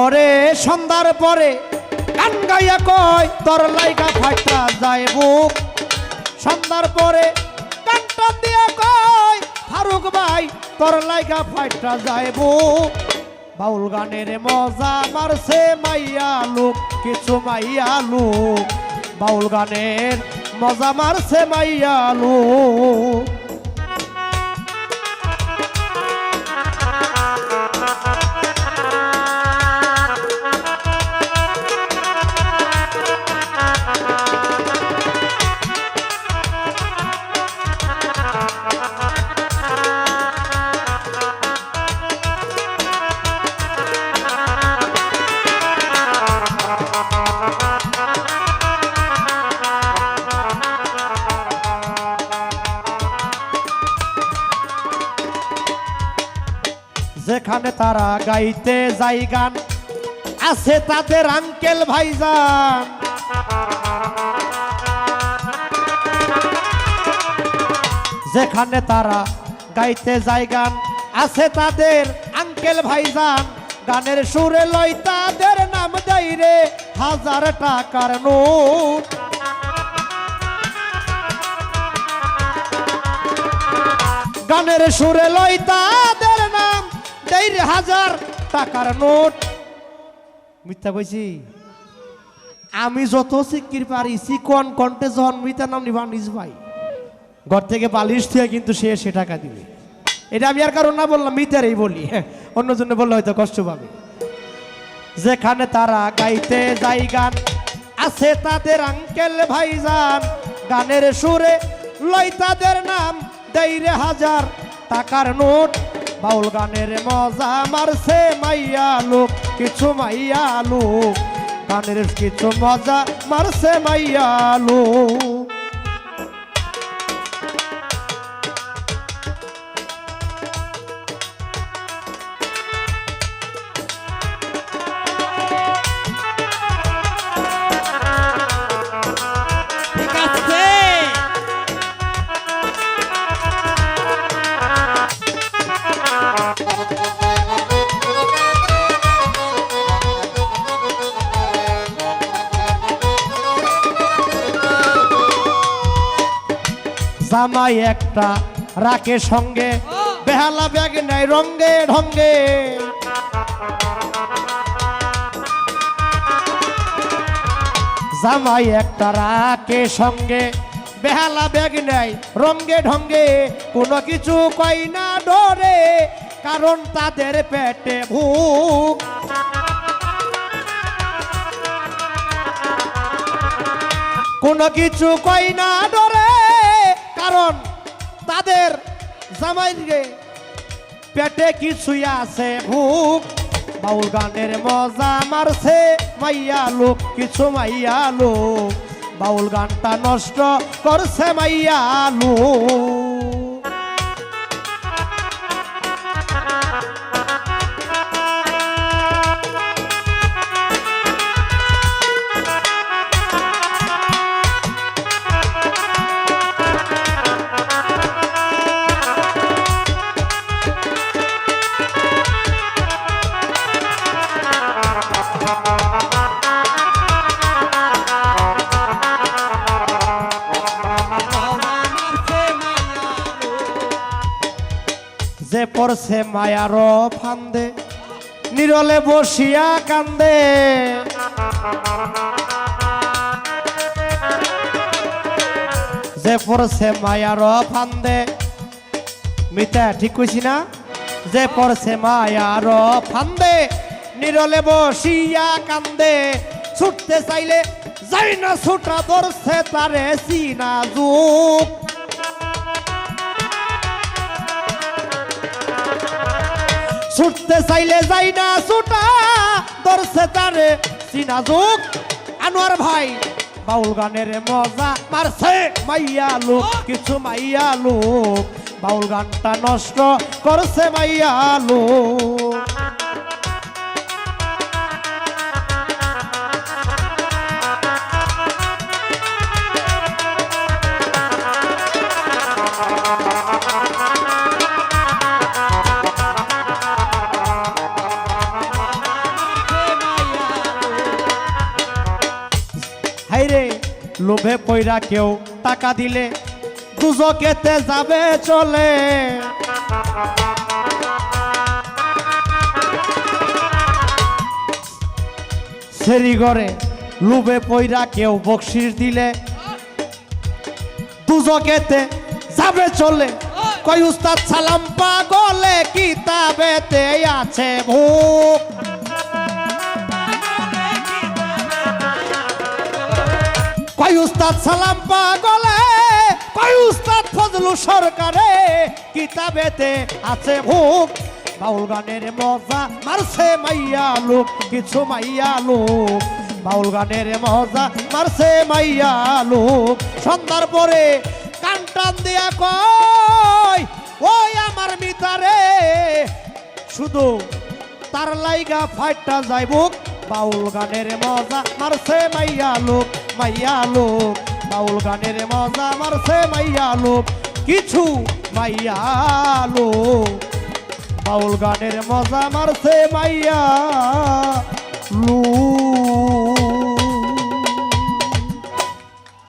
ওরে সন্ধ্যার পরে গান গাইয়া কয় তোর লাইগা ফাইটা যায় বুক। সন্ধ্যার পরে গানটা দিয়া কয় ফারুক ভাই তোর লাইগা ফাইটা যায় বুক। বাউল গানের মজা মারছে মাইয়া লোক, কিছু মাইয়া লোক। বাউল গানের মজা মারছে মাইয়া লোক। যেখানে তারা গাইতে যাই গান আছে তাদের আঙ্কেল ভাইজান। যেখানে তারা গাইতে যাই গান আছে তাদের আঙ্কেল ভাইজান। গানের সুরে লই তাদের নাম দেই রে 1000 টাকার নোট। গানের সুরে লই তাদের নাম দেই রে 1000 টাকার নোট। মিথ্যা কইছি? আমি যত শিক্ষির পারি চিকন কণ্ঠে যখন মিথ্যা নাম নিবা নিজ ভাই ঘর থেকে বালিশ দিয়ে কিন্তু সে টাকা দিবে। এটা আমি আর কারণ না বললাম, মিথ্যারই বলি, অন্য জন্য বললে হয়তো কষ্ট পাবে। যেখানে তারা গাইতে যাই গান আছে তাদের আঙ্কেল ভাইজান। গানের সুরে লই তাদের নাম দেই রে 1000 টাকার নোট। বাউল গানের মজা মারছে মাইয়া লোক, কিছু মাইয়া লোক। গানের কিছু মজা মারছে মাইয়া লোক। জামাই একটা রাকে সঙ্গে বেহালা ব্যাগ নাই রঙ্গে ঢঙ্গে। জামাই একটা রাকে সঙ্গে বেহালা ব্যাগ নাই রঙ্গে ঢঙ্গে। কোনো কিছু কই না ডরে কারণ তাদের পেটে ভুক। কোনো কিছু কই না ডরে কারণ তাদের জামাইরে পেটে কিছুই আছে ভুক। বাউল গানের মজা মারছে মাইয়া লোক, কিছু মাইয়া লোক। বাউল গানটা নষ্ট করছে মাইয়া লোক। যে পড়ছে মায়ার ফান্দে নিরলে বসিয়া কান্দে। যে পড়ছে মায়ার ফান্দে, মিতা ঠিক কইছি না? যে পড়ছে মায়ার ফান্দে নিরলে বসিয়া কান্দে। ছুটতে চাইলে যাই না ছুটা ধরছে তারে সিনা যুগ। ছুটতে চাইলে যাই না ছুটা ধরছে তারে সিনা যুগ। আনোয়ার ভাই বাউল গানের মজা মারছে মাইয়া লোক, কিছু মাইয়া লোক। বাউল গানটা নষ্ট করছে মাইয়া লোক। লোভে পয়রা কেউ টাকা দিলে দুজকেতে যাবে চলে। সেরি ঘরে লোভে পয়রা কেউ বকশিস দিলে দুজকেতে যাবে চলে। কই উস্তাদ সালাম পাগলে কিতাবেতে আছে ভূখ। কই উস্তাদ সালাম পাগলে কই উস্তাদ ফজলু সরকারে কিতাবেতে আছে ভূখ। বাউল গানের মজা মারছে মাইয়া লোক কিছু মাইয়া লোক। বাউল গানের মজা মারছে মাইয়া লোক। সন্ধ্যার পরে কান টান দিয়া কয় ওই আমার মিতারে শুধু তার লাইগা ফাইটটা যাইবুক। বাউল গানের মজা মারছে মাইয়া লোক মাইয়া লোক। বাউল গানের মজা মারছে মাইয়া লোক কিছু মাইয়া লোক। বাউল গানের মজা মারছে মাইয়া